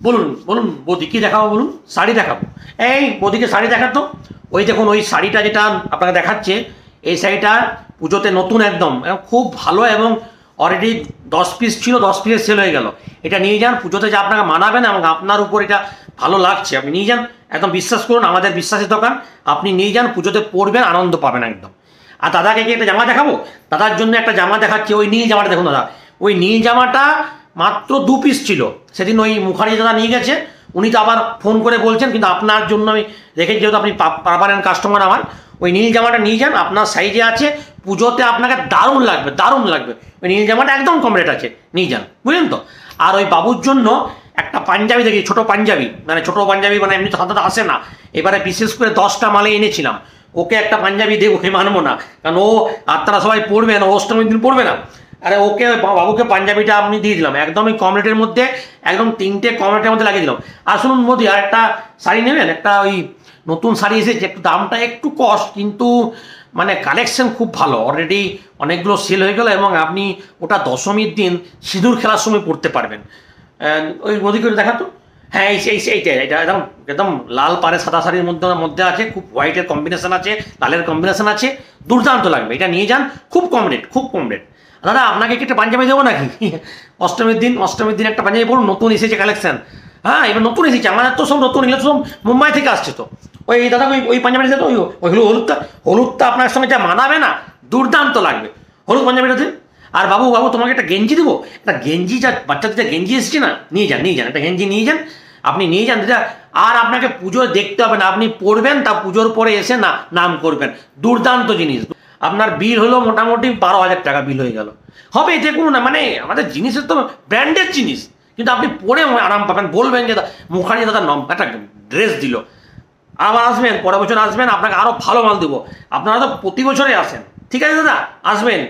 বলুন বলুন বৌদি কী দেখাবো বলুন? শাড়ি দেখাবো। এই বৌদিকে শাড়ি দেখাতো। ওই দেখুন ওই শাড়িটা যেটা আপনাকে দেখাচ্ছে, এই শাড়িটা পুজোতে নতুন একদম খুব ভালো, এবং অলরেডি 10 পিস ছিল, 10 পিসের সেল হয়ে গেল। এটা নিয়ে যান, পুজোতে যে আপনাকে মানাবেন এবং আপনার উপর এটা ভালো লাগছে, আপনি নিয়ে যান। একদম বিশ্বাস করুন, আমাদের বিশ্বাসের দোকান, আপনি নিয়ে যান, পুজোতে পরবেন, আনন্দ পাবেন একদম। আর দাদাকে কি একটা জামা দেখাবো? দাদার জন্য একটা জামা দেখাচ্ছি। ওই নীল জামাটা দেখুন দাদা, ওই নীল জামাটা মাত্র 2 পিস ছিল। সেদিন ওই মুখার্জি দাদা নিয়ে গেছে, উনি তো আবার ফোন করে বলছেন, কিন্তু আপনার জন্য আমি রেখেছি, যেহেতু আপনি পারমানেন্ট কাস্টমার আমার। ওই নীল জামাটা নিয়ে যান, আপনার সাইজে আছে, পুজোতে আপনাকে দারুণ লাগবে, দারুণ লাগবে। ওই নীল জামাটা একদম কম রেট আছে, নিয়ে যান, বুঝলেন তো? আর ওই বাবুর জন্য একটা পাঞ্জাবি দেখি, ছোটো পাঞ্জাবি, মানে ছোটো পাঞ্জাবি, মানে এমনি তো হাতে আসে না, এবারে বিশেষ করে 10টা মালে এনেছিলাম। ওকে একটা পাঞ্জাবি দেবো, ওকে মানবো না, কারণ ও আপনারা সবাই পড়বে না, অষ্টমীর দিন পড়বে না। আরে ওকে, বাবুকে পাঞ্জাবিটা আপনি দিয়ে দিলাম একদমই কম রেটের মধ্যে, একদম 3টে কম রেটের মধ্যে লাগিয়ে দিলাম। আর শুনুন মোদি, আর একটা শাড়ি নেবেন, একটা ওই নতুন শাড়ি এসেছে, একটু দামটা একটু কস্ট, কিন্তু মানে কালেকশন খুব ভালো, অলরেডি অনেকগুলো সেল হয়ে গেল, এবং আপনি ওটা দশমীর দিন সিঁদুর খেলার সময় পড়তে পারবেন। ওই মোদি করে দেখাতো। হ্যাঁ, এইটা এটা একদম একদম লাল পাড়ে সাদা শাড়ির মধ্যে আছে, খুব হোয়াইটের কম্বিনেশন আছে, লালের কম্বিনেশন আছে, দুর্দান্ত লাগবে। এটা নিয়ে যান, খুব কম রেট, খুব কম রেট। দাদা আপনাকে কি একটা পাঞ্জাবি দেবো নাকি? অষ্টমীর দিন একটা পাঞ্জাবি পড়ুন, নতুন এসেছে কালেকশন। হ্যাঁ, এবার নতুন এসেছে, আমাদের তো সব নতুন, এগুলো সব মুম্বাই থেকে আসছে। তো ওই দাদা ওই পাঞ্জাবিটা তো ওই হলুদটা আপনার সঙ্গে যা মানাবে না, দুর্দান্ত লাগবে। হলুদ পাঞ্জাবিটাতে। আর বাবু তোমাকে একটা গেঞ্জি দেবো, একটা গেঞ্জি, যা বাচ্চাদের যা গেঞ্জি এসেছে না, নিয়ে যান একটা গেঞ্জি নিয়ে যান, আপনি নিয়ে যান দিদা। আর আপনাকে পুজো দেখতে হবে না, আপনি পড়বেন, তা পুজোর পরে এসে না নাম করবেন, দুর্দান্ত জিনিস। আপনার বিল হলো মোটামুটি 12,000 টাকা বিল হয়ে গেল। হবে, এতে কোনো না, মানে আমাদের জিনিসের তো ব্র্যান্ডেড জিনিস, কিন্তু আপনি পরে আরাম পাবেন, বলবেন যে মুখার্জি দাদা একটা ড্রেস দিল। আবার আসবেন, পরের বছর আসবেন, আপনাকে আরও ভালো মাল দেবো। আপনারা তো প্রতি বছরে আসেন, ঠিক আছে দাদা, আসবেন।